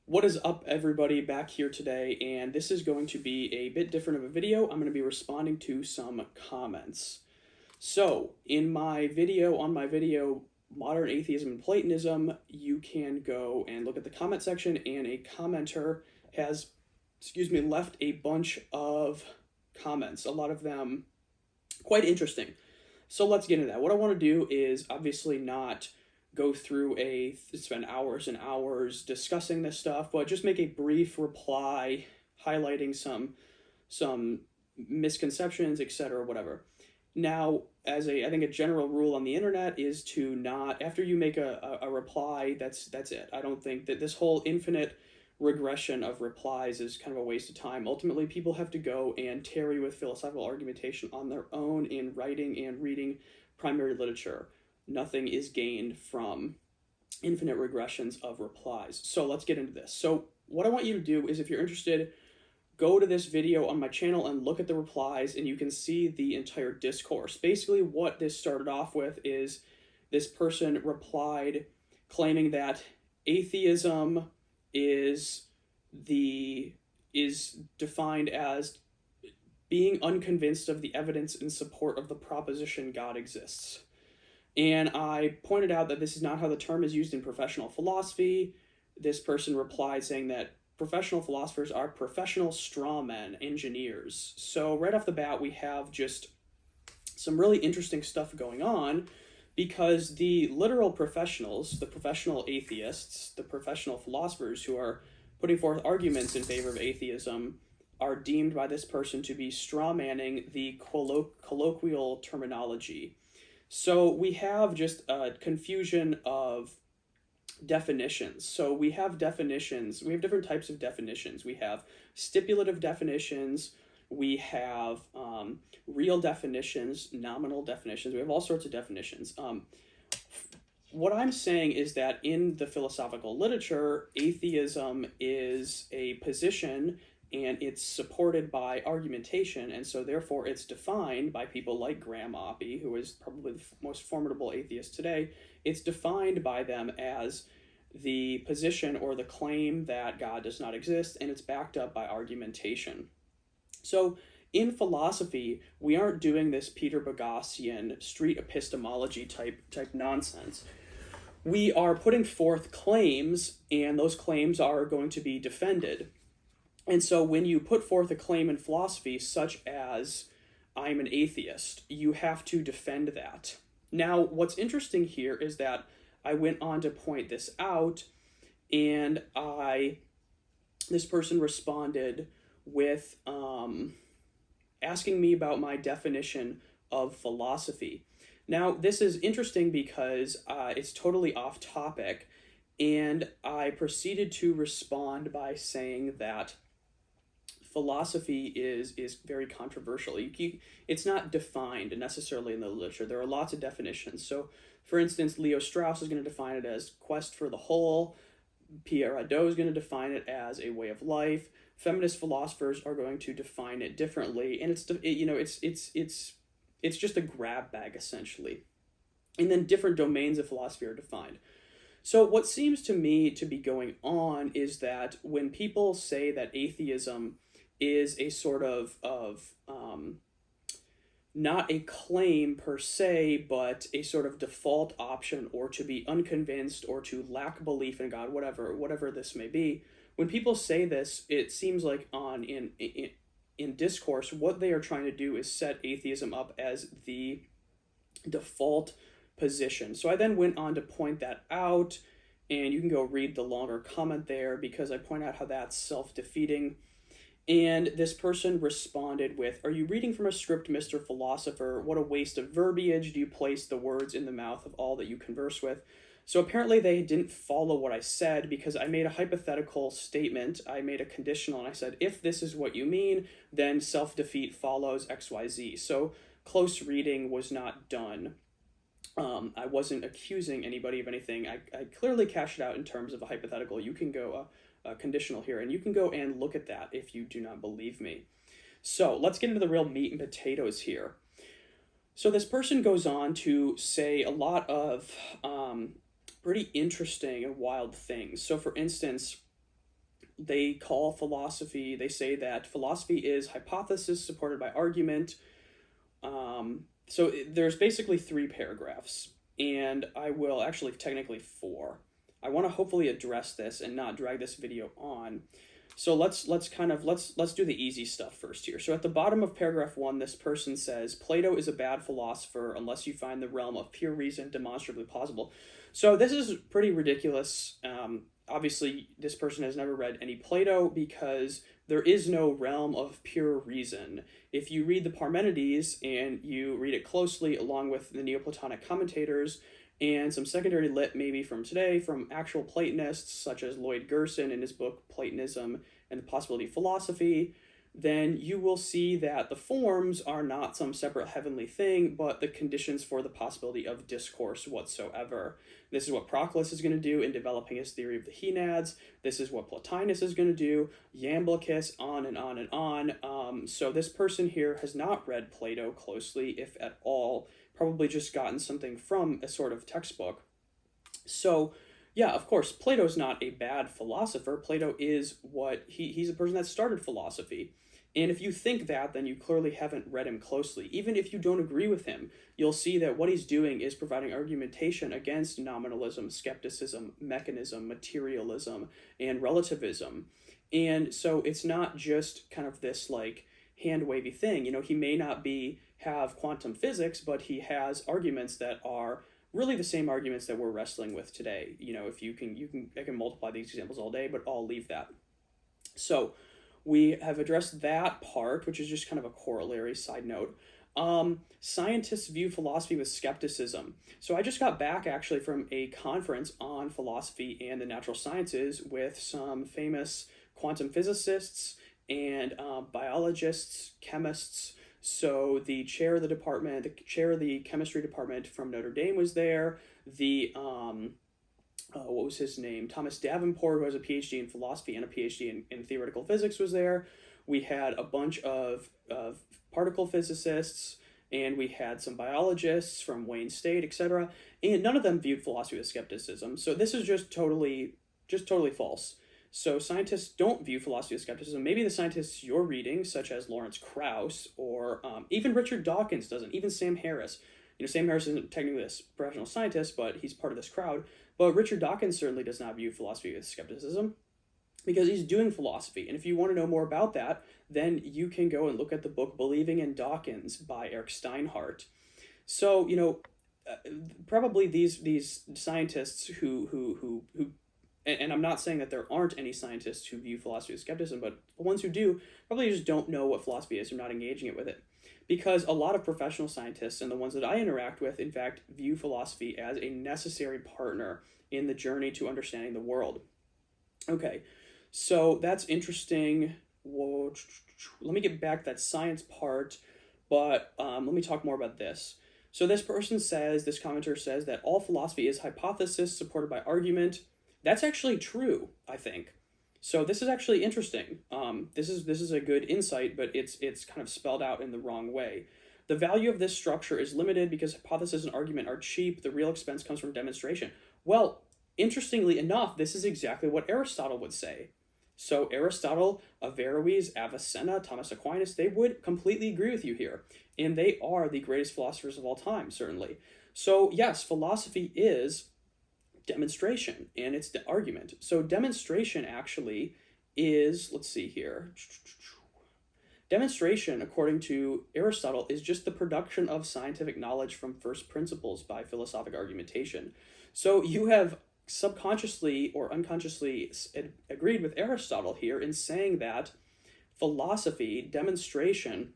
What is up, everybody? Back here today, and this is going to be a bit different of a video. I'm going to be responding to some comments. So, in my video, Modern Atheism and Platonism, you can go and look at the comment section, and a commenter has, left a bunch of comments, a lot of them quite interesting. So let's get into that. What I want to do is obviously not go through spend hours and hours discussing this stuff, but just make a brief reply highlighting some misconceptions, etc., whatever. Now, I think a general rule on the internet is to not, after you make a reply, that's it. I don't think that this whole infinite regression of replies is kind of a waste of time. Ultimately, people have to go and tarry with philosophical argumentation on their own in writing and reading primary literature. Nothing is gained from infinite regressions of replies. So let's get into this. So what I want you to do is, if you're interested, go to this video on my channel and look at the replies, and you can see the entire discourse. Basically, what this started off with is this person replied claiming that atheism is defined as being unconvinced of the evidence in support of the proposition God exists. And I pointed out that this is not how the term is used in professional philosophy. This person replied saying that professional philosophers are professional straw men, engineers. So right off the bat, we have just some really interesting stuff going on, because the literal professionals, the professional atheists, the professional philosophers who are putting forth arguments in favor of atheism, are deemed by this person to be straw manning the colloquial terminology. So we have just a confusion of definitions. So we have definitions. We have different types of definitions. We have stipulative definitions. We have real definitions, nominal definitions. We have all sorts of definitions. What I'm saying is that in the philosophical literature, atheism is a position, and it's supported by argumentation, and so therefore it's defined by people like Graham Oppy, who is probably the most formidable atheist today. It's defined by them as the position or the claim that God does not exist, and it's backed up by argumentation. So in philosophy, we aren't doing this Peter Bogassian street epistemology type nonsense. We are putting forth claims, and those claims are going to be defended. And so when you put forth a claim in philosophy, such as, I'm an atheist, you have to defend that. Now, what's interesting here is that I went on to point this out, and this person responded with asking me about my definition of philosophy. Now, this is interesting because it's totally off topic, and I proceeded to respond by saying that philosophy is very controversial. It's not defined necessarily in the literature. There are lots of definitions. So, for instance, Leo Strauss is going to define it as quest for the whole. Pierre Hadot is going to define it as a way of life. Feminist philosophers are going to define it differently, and it's just a grab bag essentially. And then different domains of philosophy are defined. So what seems to me to be going on is that when people say that atheism is a sort of not a claim per se, but a sort of default option, or to be unconvinced, or to lack belief in God, whatever this may be. When people say this, it seems like in discourse, what they are trying to do is set atheism up as the default position. So I then went on to point that out, and you can go read the longer comment there, because I point out how that's self-defeating. And this person responded with, "Are you reading from a script, Mr. Philosopher? What a waste of verbiage. Do you place the words in the mouth of all that you converse with?" So apparently they didn't follow what I said, because I made a hypothetical statement. I made a conditional, and I said, if this is what you mean, then self-defeat follows XYZ. So close reading was not done. I wasn't accusing anybody of anything. I clearly cashed it out in terms of a hypothetical. You can go conditional here, and you can go and look at that if you do not believe me. So let's get into the real meat and potatoes here. So this person goes on to say a lot of pretty interesting and wild things. So for instance, they call philosophy, they say that philosophy is hypothesis supported by argument. So there's basically 3 paragraphs, and I will actually technically 4. I want to hopefully address this and not drag this video on. So let's do the easy stuff first here. So at the bottom of paragraph 1, this person says Plato is a bad philosopher unless you find the realm of pure reason demonstrably plausible. So this is pretty ridiculous. Obviously, this person has never read any Plato because there is no realm of pure reason. If you read the Parmenides and you read it closely along with the Neoplatonic commentators and some secondary lit maybe from today from actual Platonists such as Lloyd Gerson in his book Platonism and the Possibility of Philosophy, then you will see that the forms are not some separate heavenly thing, but the conditions for the possibility of discourse whatsoever. This is what Proclus is going to do in developing his theory of the Henads. This is what Plotinus is going to do, Iamblichus, on and on and on. So this person here has not read Plato closely, if at all, probably just gotten something from a sort of textbook. So yeah, of course, Plato's not a bad philosopher. Plato is he's a person that started philosophy. And if you think that, then you clearly haven't read him closely. Even if you don't agree with him, you'll see that what he's doing is providing argumentation against nominalism, skepticism, mechanism, materialism, and relativism. And so it's not just kind of this like hand-wavy thing. He may not have quantum physics, but he has arguments that are really the same arguments that we're wrestling with today. If I can multiply these examples all day, but I'll leave that. So we have addressed that part, which is just kind of a corollary side note. Scientists view philosophy with skepticism. So I just got back actually from a conference on philosophy and the natural sciences with some famous quantum physicists and biologists, chemists. So the chair of the chemistry department from Notre Dame was there. What was his name? Thomas Davenport, who has a PhD in philosophy and a PhD in theoretical physics, was there. We had a bunch of particle physicists, and we had some biologists from Wayne State, etc. And none of them viewed philosophy with skepticism. So this is just totally false. So scientists don't view philosophy with skepticism. Maybe the scientists you're reading, such as Lawrence Krauss, or even Richard Dawkins doesn't, even Sam Harris. Sam Harris isn't technically a professional scientist, but he's part of this crowd. But Richard Dawkins certainly does not view philosophy with skepticism because he's doing philosophy. And if you want to know more about that, then you can go and look at the book Believing in Dawkins by Eric Steinhardt. So, probably these scientists who and I'm not saying that there aren't any scientists who view philosophy with skepticism, but the ones who do probably just don't know what philosophy is or not engaging it with it. Because a lot of professional scientists and the ones that I interact with, in fact, view philosophy as a necessary partner in the journey to understanding the world. Okay, so that's interesting. Whoa, let me get back to that science part, but let me talk more about this. So this commenter says that all philosophy is hypothesis supported by argument. That's actually true, I think. So this is actually interesting. This is a good insight, but it's kind of spelled out in the wrong way. The value of this structure is limited because hypothesis and argument are cheap. The real expense comes from demonstration. Well, interestingly enough, this is exactly what Aristotle would say. So Aristotle, Averroes, Avicenna, Thomas Aquinas, they would completely agree with you here. And they are the greatest philosophers of all time, certainly. So yes, philosophy is demonstration, and it's the argument. So demonstration actually is, let's see here. Demonstration, according to Aristotle, is just the production of scientific knowledge from first principles by philosophic argumentation. So you have subconsciously or unconsciously agreed with Aristotle here in saying that philosophy, demonstration,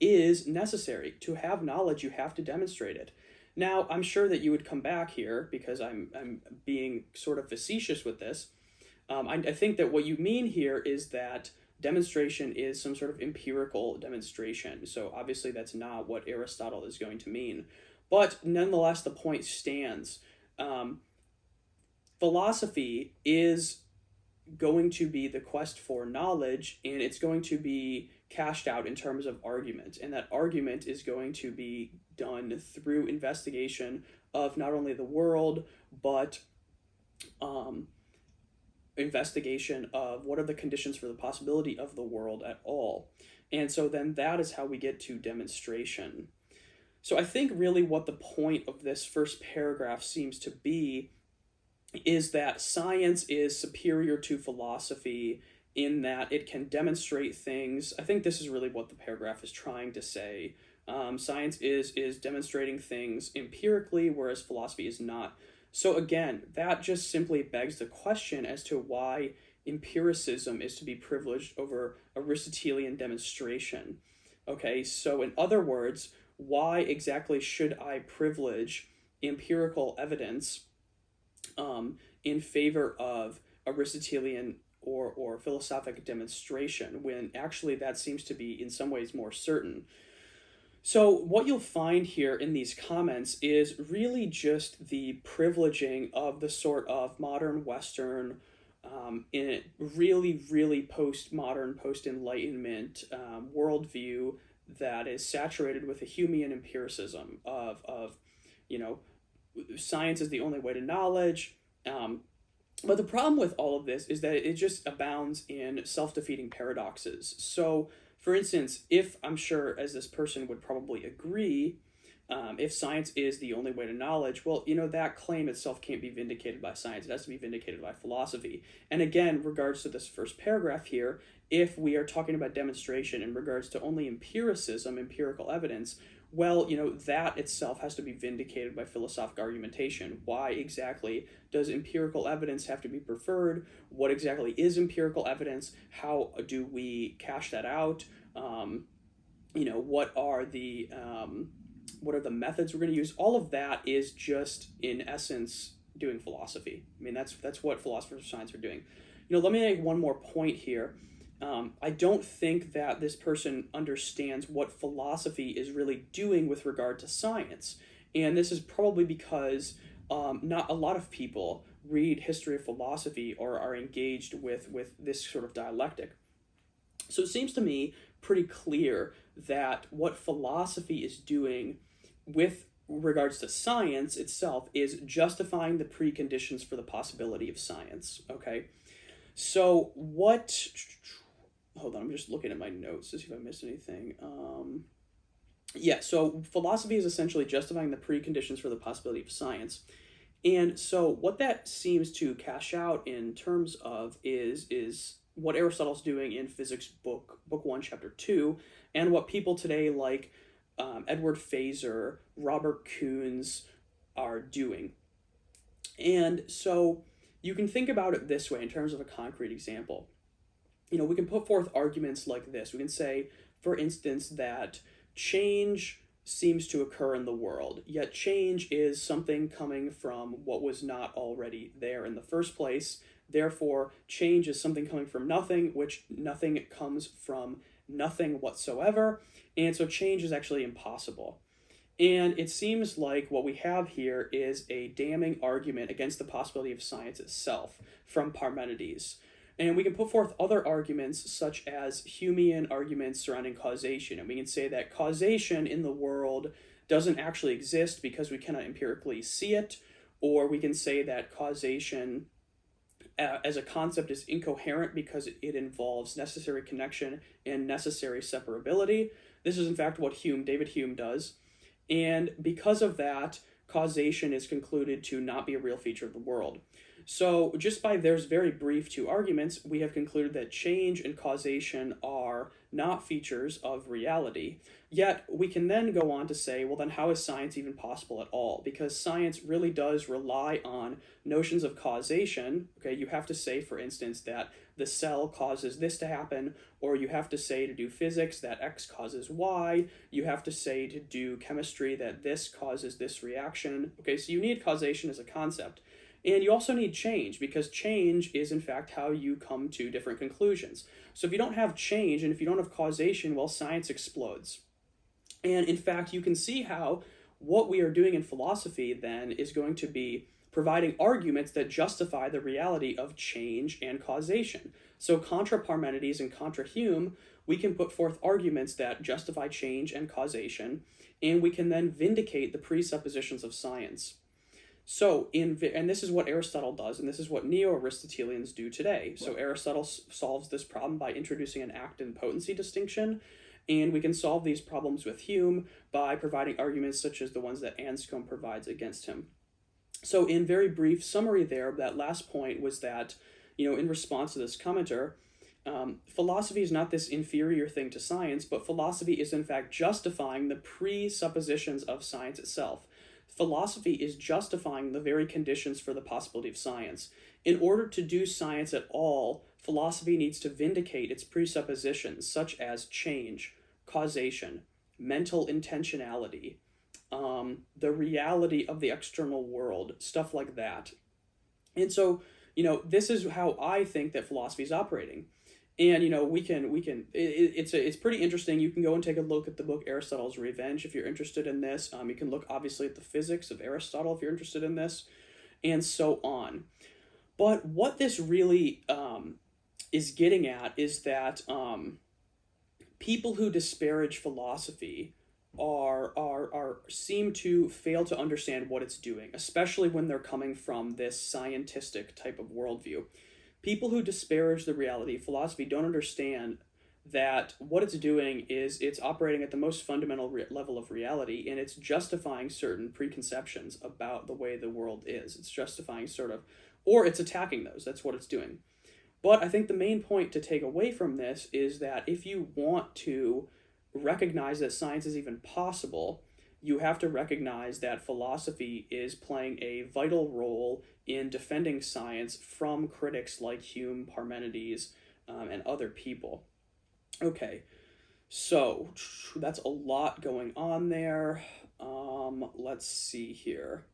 is necessary. To have knowledge, you have to demonstrate it. Now, I'm sure that you would come back here because I'm being sort of facetious with this. I think that what you mean here is that demonstration is some sort of empirical demonstration. So obviously that's not what Aristotle is going to mean. But nonetheless, the point stands. Philosophy is going to be the quest for knowledge, and it's going to be cashed out in terms of argument. And that argument is going to be done through investigation of not only the world, but investigation of what are the conditions for the possibility of the world at all. And so then that is how we get to demonstration. So I think really what the point of this first paragraph seems to be is that science is superior to philosophy in that it can demonstrate things. I think this is really what the paragraph is trying to say. Science is demonstrating things empirically, whereas philosophy is not. So again, that just simply begs the question as to why empiricism is to be privileged over Aristotelian demonstration. Okay, so in other words, why exactly should I privilege empirical evidence in favor of Aristotelian or philosophic demonstration when actually that seems to be in some ways more certain? So what you'll find here in these comments is really just the privileging of the sort of modern Western, in really postmodern, post-Enlightenment worldview that is saturated with a Humean empiricism of you know, science is the only way to knowledge. But the problem with all of this is that it just abounds in self-defeating paradoxes. So, for instance, if I'm sure, as this person would probably agree, if science is the only way to knowledge, well, that claim itself can't be vindicated by science. It has to be vindicated by philosophy. And again, regards to this first paragraph here, if we are talking about demonstration in regards to only empiricism, empirical evidence, well, that itself has to be vindicated by philosophic argumentation. Why exactly does empirical evidence have to be preferred? What exactly is empirical evidence? How do we cash that out? What are the methods we're going to use? All of that is just, in essence, doing philosophy. I mean, that's what philosophers of science are doing. Let me make one more point here. I don't think that this person understands what philosophy is really doing with regard to science. And this is probably because not a lot of people read history of philosophy or are engaged with this sort of dialectic. So it seems to me pretty clear that what philosophy is doing with regards to science itself is justifying the preconditions for the possibility of science. Okay? So hold on, I'm just looking at my notes to see if I missed anything. So philosophy is essentially justifying the preconditions for the possibility of science. And so what that seems to cash out in terms of is what Aristotle's doing in Physics Book 1, Chapter 2, and what people today like Edward Fazer, Robert Koons are doing. And so you can think about it this way in terms of a concrete example. We can put forth arguments like this. We can say, for instance, that change seems to occur in the world, yet change is something coming from what was not already there in the first place. Therefore, change is something coming from nothing, which nothing comes from nothing whatsoever, and so change is actually impossible. And it seems like what we have here is a damning argument against the possibility of science itself from Parmenides. And we can put forth other arguments, such as Humean arguments surrounding causation. And we can say that causation in the world doesn't actually exist because we cannot empirically see it. Or we can say that causation as a concept is incoherent because it involves necessary connection and necessary separability. This is in fact what David Hume does. And because of that, causation is concluded to not be a real feature of the world. So just by there's very brief two arguments, we have concluded that change and causation are not features of reality. Yet we can then go on to say, well, then how is science even possible at all? Because science really does rely on notions of causation. Okay, you have to say, for instance, that the cell causes this to happen, or you have to say to do physics that X causes Y. You have to say to do chemistry that this causes this reaction. Okay, so you need causation as a concept. And you also need change, because change is, in fact, how you come to different conclusions. So if you don't have change and if you don't have causation, well, science explodes. And in fact, you can see how what we are doing in philosophy then is going to be providing arguments that justify the reality of change and causation. So contra Parmenides and contra Hume, we can put forth arguments that justify change and causation, and we can then vindicate the presuppositions of science. So, and this is what Aristotle does, and this is what neo-Aristotelians do today. So Aristotle solves this problem by introducing an act and potency distinction, and we can solve these problems with Hume by providing arguments such as the ones that Anscombe provides against him. So in very brief summary there, that last point was that, in response to this commenter, philosophy is not this inferior thing to science, but philosophy is in fact justifying the presuppositions of science itself. Philosophy is justifying the very conditions for the possibility of science. In order to do science at all, philosophy needs to vindicate its presuppositions, such as change, causation, mental intentionality, the reality of the external world, stuff like that. And so, this is how I think that philosophy is operating. And it's pretty interesting. You can go and take a look at the book Aristotle's Revenge if you're interested in this. You can look obviously at the physics of Aristotle if you're interested in this, and so on. But what this really is getting at is that people who disparage philosophy seem to fail to understand what it's doing, especially when they're coming from this scientistic type of worldview. People who disparage the reality of philosophy don't understand that what it's doing is it's operating at the most fundamental level of reality, and it's justifying certain preconceptions about the way the world is. It's justifying or it's attacking those. That's what it's doing. But I think the main point to take away from this is that if you want to recognize that science is even possible, you have to recognize that philosophy is playing a vital role in defending science from critics like Hume, Parmenides, and other people. Okay, so that's a lot going on there. Let's see here.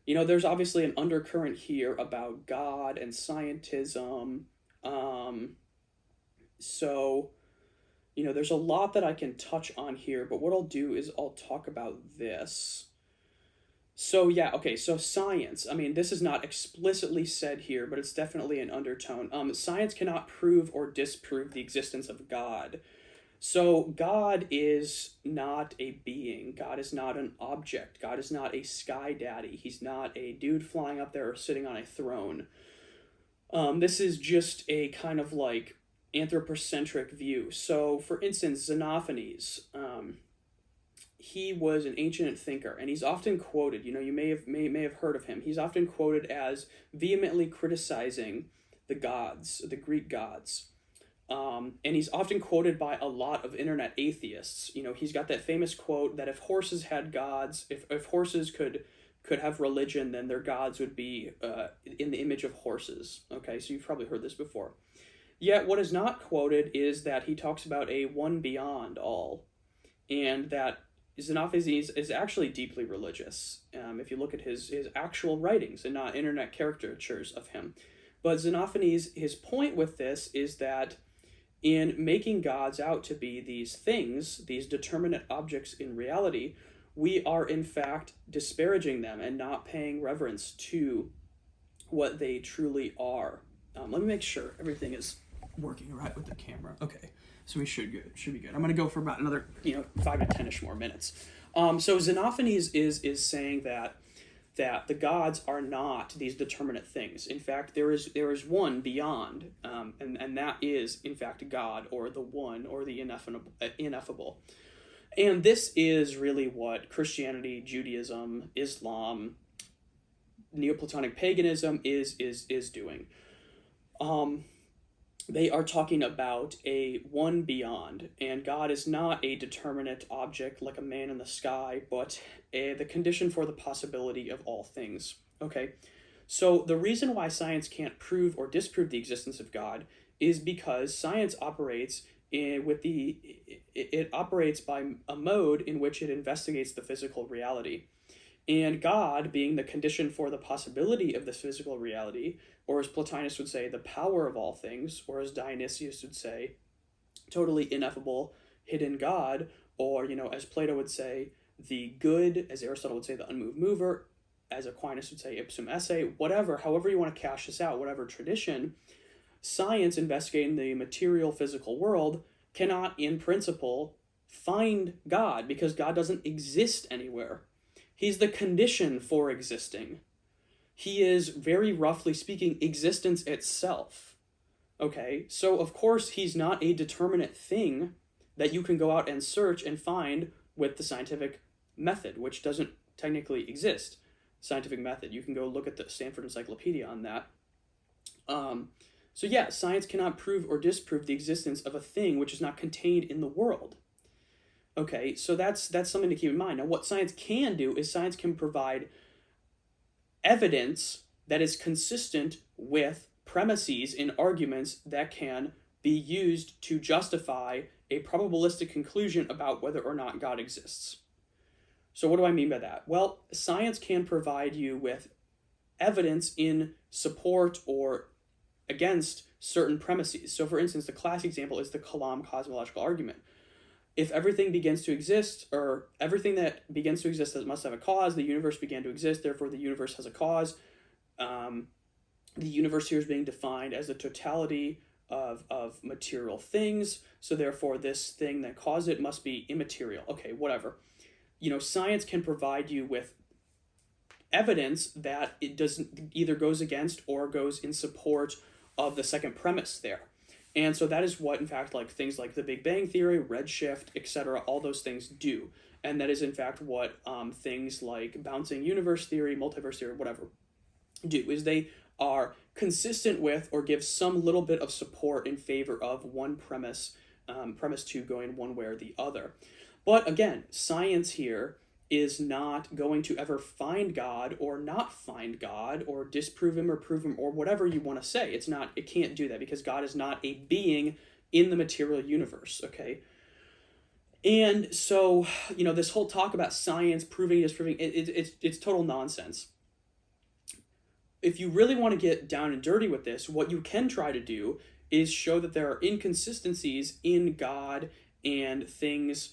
There's obviously an undercurrent here about God and scientism. There's a lot that I can touch on here, but what I'll do is I'll talk about this. So science. This is not explicitly said here, but it's definitely an undertone. Science cannot prove or disprove the existence of God. So God is not a being. God is not an object. God is not a sky daddy. He's not a dude flying up there or sitting on a throne. This is just a kind of like anthropocentric view. So, for instance, Xenophanes, he was an ancient thinker, and he's often quoted. You may have heard of him. He's often quoted as vehemently criticizing the gods, the Greek gods, and he's often quoted by a lot of internet atheists. He's got that famous quote that if horses had gods, if horses could have religion, then their gods would be in the image of horses. Okay, so you've probably heard this before. Yet what is not quoted is that he talks about a one beyond all, and that Xenophanes is actually deeply religious, if you look at his actual writings and not internet caricatures of him. But Xenophanes, his point with this is that in making gods out to be these things, these determinate objects in reality, we are in fact disparaging them and not paying reverence to what they truly are. Let me make sure everything is working right with the camera. Okay, so we should be good. I'm going to go for about another 5 to 10ish more minutes. So Xenophanes is saying that the gods are not these determinate things. In fact, there is one beyond, and that is in fact God, or the one, or the ineffable. And this is really what Christianity, Judaism, Islam, Neoplatonic paganism is doing. They are talking about a one beyond, and God is not a determinate object like a man in the sky, but the condition for the possibility of all things. Okay, so the reason why science can't prove or disprove the existence of God is because science operates it operates by a mode in which it investigates the physical reality. And God, being the condition for the possibility of this physical reality, or as Plotinus would say, the power of all things, or as Dionysius would say, totally ineffable, hidden God, or, as Plato would say, the good, as Aristotle would say, the unmoved mover, as Aquinas would say, ipsum esse, however you want to cash this out, whatever tradition, science investigating the material physical world cannot, in principle, find God, because God doesn't exist anywhere. He's the condition for existing. He is, very roughly speaking, existence itself. Okay, so of course he's not a determinate thing that you can go out and search and find with the scientific method, which doesn't technically exist. Scientific method. You can go look at the Stanford Encyclopedia on that. So yeah, science cannot prove or disprove the existence of a thing which is not contained in the world. Okay, so that's something to keep in mind. Now, what science can do is science can provide evidence that is consistent with premises in arguments that can be used to justify a probabilistic conclusion about whether or not God exists. So what do I mean by that? Well, science can provide you with evidence in support or against certain premises. So for instance, the classic example is the Kalam cosmological argument. If everything begins to exist, or everything that begins to exist must have a cause, the universe began to exist, therefore the universe has a cause. The universe here is being defined as the totality of material things, so therefore this thing that caused it must be immaterial. Okay, whatever. Science can provide you with evidence that it doesn't either goes against or goes in support of the second premise there. And so that is what, in fact, like things like the Big Bang Theory, redshift, etc., all those things do. And that is, in fact, what things like bouncing universe theory, multiverse theory, whatever, do, is they are consistent with or give some little bit of support in favor of one premise, premise two going one way or the other. But again, science here is not going to ever find God or not find God or disprove him or prove him or whatever you want to say. It can't do that because God is not a being in the material universe, okay? And so, this whole talk about science proving, disproving, it's total nonsense. If you really want to get down and dirty with this, what you can try to do is show that there are inconsistencies in God and things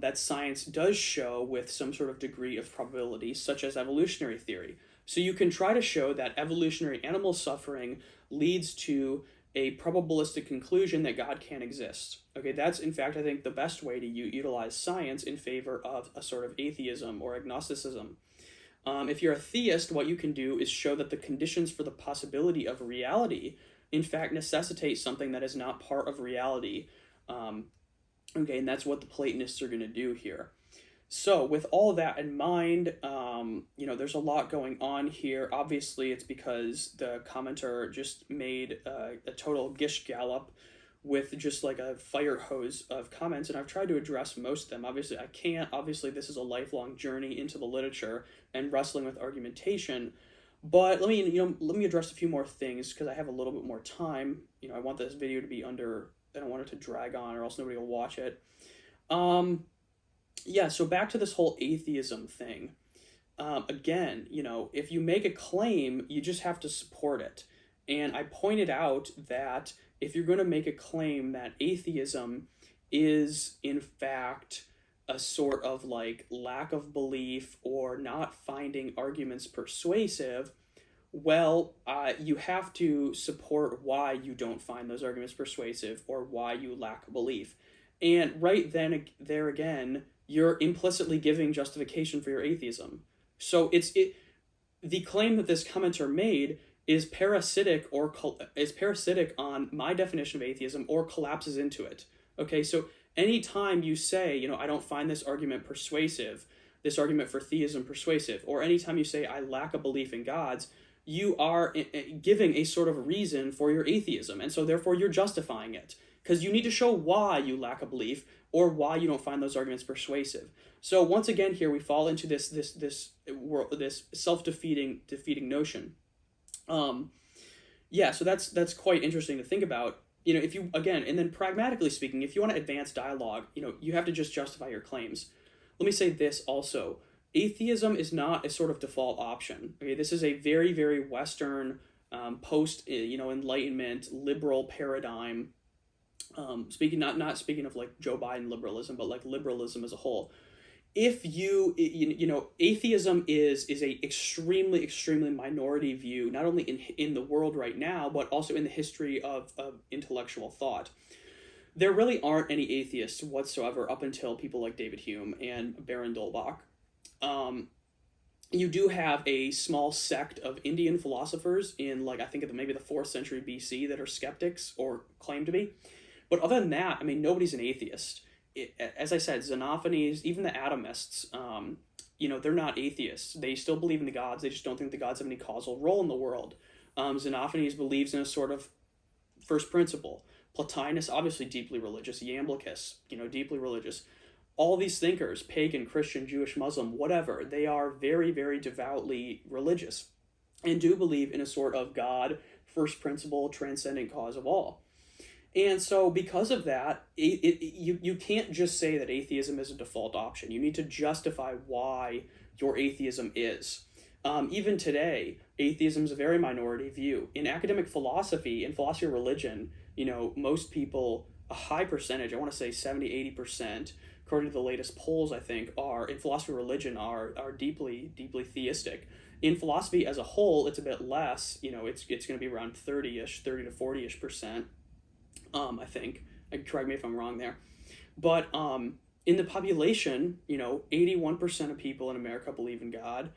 that science does show with some sort of degree of probability, such as evolutionary theory. So you can try to show that evolutionary animal suffering leads to a probabilistic conclusion that God can't exist. Okay, that's in fact, I think, the best way to utilize science in favor of a sort of atheism or agnosticism. If you're a theist, what you can do is show that the conditions for the possibility of reality, in fact, necessitate something that is not part of reality. Okay, and that's what the Platonists are going to do here. So with all that in mind, there's a lot going on here. Obviously, it's because the commenter just made a total gish gallop with just like a fire hose of comments, and I've tried to address most of them. Obviously, I can't. Obviously, this is a lifelong journey into the literature and wrestling with argumentation. But let me address a few more things because I have a little bit more time. I want this video to be under. I don't want it to drag on or else nobody will watch it. So back to this whole atheism thing. Again, if you make a claim, you just have to support it. And I pointed out that if you're going to make a claim that atheism is, in fact, a sort of like lack of belief or not finding arguments persuasive, well, you have to support why you don't find those arguments persuasive or why you lack belief. And right then, there again, you're implicitly giving justification for your atheism. So the claim that this commenter made is parasitic on my definition of atheism or collapses into it. Okay, so anytime you say, I don't find this argument persuasive, this argument for theism persuasive, or anytime you say I lack a belief in gods, you are giving a sort of reason for your atheism, and so therefore you're justifying it, because you need to show why you lack a belief or why you don't find those arguments persuasive. So once again, here we fall into this self-defeating notion. So that's quite interesting to think about. If you, again, and then pragmatically speaking, if you want to advance dialogue, you have to just justify your claims. Let me say this also. Atheism is not a sort of default option. Okay, this is a very, very Western, post, Enlightenment liberal paradigm. Speaking not speaking of like Joe Biden liberalism, but like liberalism as a whole. If atheism is a extremely, extremely minority view, not only in the world right now, but also in the history of intellectual thought. There really aren't any atheists whatsoever up until people like David Hume and Baron Dolbach. you do have a small sect of Indian philosophers in, like, I think maybe the 4th century BC that are skeptics or claim to be. But other than that, I mean, nobody's an atheist. As I said, Xenophanes, even the atomists, they're not atheists. They still believe in the gods. They just don't think the gods have any causal role in the world. Xenophanes believes in a sort of first principle. Plotinus, obviously deeply religious. Iamblichus, deeply religious. All these thinkers, pagan, Christian, Jewish, Muslim, whatever, they are very, very devoutly religious and do believe in a sort of God, first principle, transcendent cause of all. And so, because of that, you can't just say that atheism is a default option. You need to justify why your atheism is. Even today, atheism is a very minority view. In academic philosophy, in philosophy of religion, most people, a high percentage, I want to say 70, 80%, according to the latest polls, I think, are in philosophy of religion are deeply, deeply theistic. In philosophy as a whole, it's a bit less. It's going to be around 30-ish, 30 to 40-ish percent. I think. Correct me if I'm wrong there. But in the population, 81% of people in America believe in God.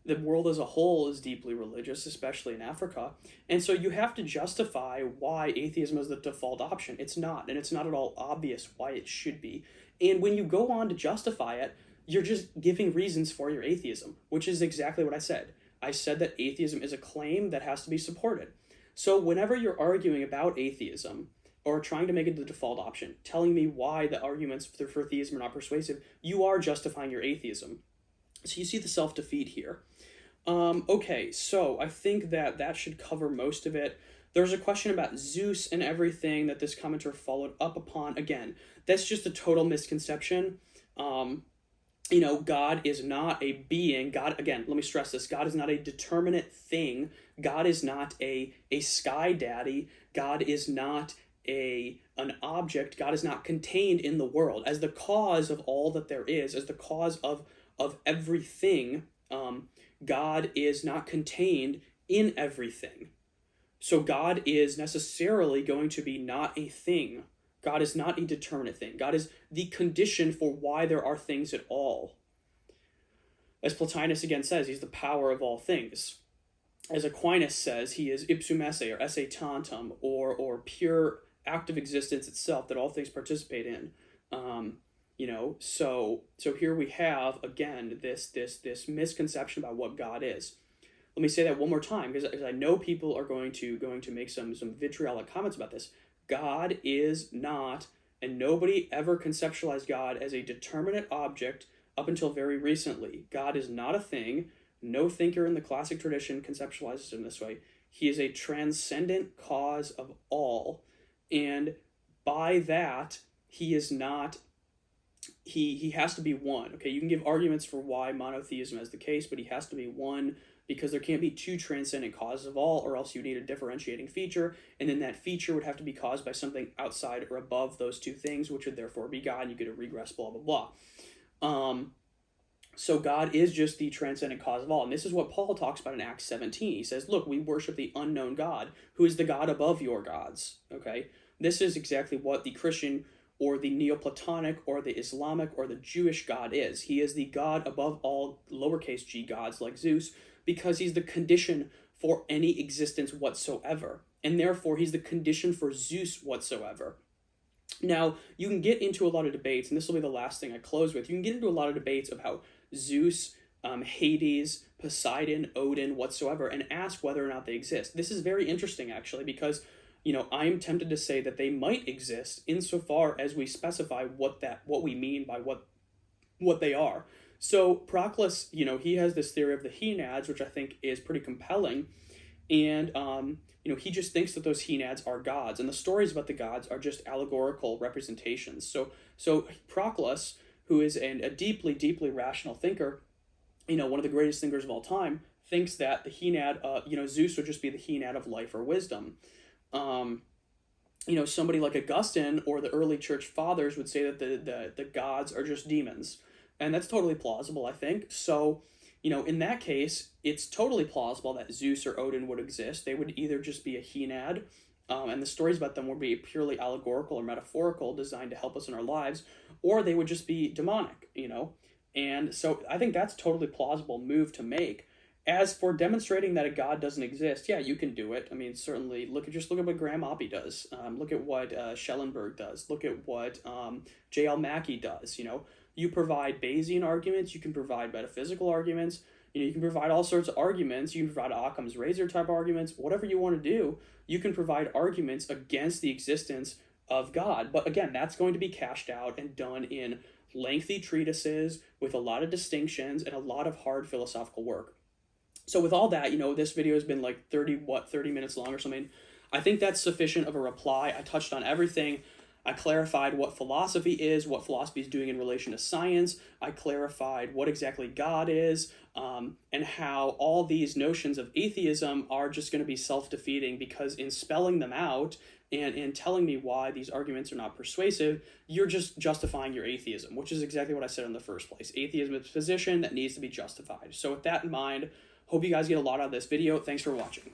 The world as a whole is deeply religious, especially in Africa. And so you have to justify why atheism is the default option. It's not, and it's not at all obvious why it should be. And when you go on to justify it, you're just giving reasons for your atheism, which is exactly what I said. I said that atheism is a claim that has to be supported. So whenever you're arguing about atheism or trying to make it the default option, telling me why the arguments for theism are not persuasive, you are justifying your atheism. So you see the self-defeat here. Okay, so I think that should cover most of it. There's a question about Zeus and everything that this commenter followed up upon. Again, that's just a total misconception. God is not a being. God, again, let me stress this. God is not a determinate thing. God is not a sky daddy. God is not an object. God is not contained in the world. As the cause of all that there is, as the cause of everything, God is not contained in everything. So God is necessarily going to be not a thing. God is not a determinate thing. God is the condition for why there are things at all. As Plotinus again says, he's the power of all things. As Aquinas says, he is ipsum esse, or esse tantum, or pure active existence itself that all things participate in. So here we have, again, this misconception about what God is. Let me say that one more time, because I know people are going to make some vitriolic comments about this. God is not, and nobody ever conceptualized God as a determinate object up until very recently. God is not a thing. No thinker in the classic tradition conceptualizes him this way. He is a transcendent cause of all. And by that, he is not, he has to be one. Okay, you can give arguments for why monotheism is the case, but he has to be one, because there can't be two transcendent causes of all, or else you need a differentiating feature, and then that feature would have to be caused by something outside or above those two things, which would therefore be God, and you get a regress, blah, blah, blah. So God is just the transcendent cause of all, and this is what Paul talks about in Acts 17. He says, look, we worship the unknown God, who is the God above your gods, okay? This is exactly what the Christian or the Neoplatonic or the Islamic or the Jewish God is. He is the God above all lowercase g gods like Zeus, because he's the condition for any existence whatsoever. And therefore, he's the condition for Zeus whatsoever. Now, you can get into a lot of debates, and this will be the last thing I close with. You can get into a lot of debates of how Zeus, Hades, Poseidon, Odin, whatsoever, and ask whether or not they exist. This is very interesting, actually, because I'm tempted to say that they might exist insofar as we specify what we mean by what they are. So Proclus, he has this theory of the Henads, which I think is pretty compelling, and he just thinks that those Henads are gods, and the stories about the gods are just allegorical representations. So Proclus, who is a deeply, deeply rational thinker, one of the greatest thinkers of all time, thinks that the Henad, Zeus would just be the Henad of life or wisdom. Somebody like Augustine or the early church fathers would say that the gods are just demons. And that's totally plausible, I think. So, in that case, it's totally plausible that Zeus or Odin would exist. They would either just be a Henad, and the stories about them would be purely allegorical or metaphorical, designed to help us in our lives, or they would just be demonic, And so I think that's a totally plausible move to make. As for demonstrating that a God doesn't exist, yeah, you can do it. I mean, certainly look at what Graham Oppie does. Look at what Schellenberg does. Look at what J.L. Mackie does. You know, you provide Bayesian arguments. You can provide metaphysical arguments. You know, you can provide all sorts of arguments. You can provide Occam's razor type arguments. Whatever you want to do, you can provide arguments against the existence of God. But again, that's going to be cashed out and done in lengthy treatises with a lot of distinctions and a lot of hard philosophical work. So with all that, you know, this video has been like 30 minutes long or something. I think that's sufficient of a reply. I touched on everything. I clarified what philosophy is, what philosophy is doing in relation to science. I clarified what exactly God is, and how all these notions of atheism are just going to be self-defeating, because in spelling them out and in telling me why these arguments are not persuasive, you're just justifying your atheism, which is exactly what I said in the first place. Atheism is a position that needs to be justified. So with that in mind, hope you guys get a lot out of this video. Thanks for watching.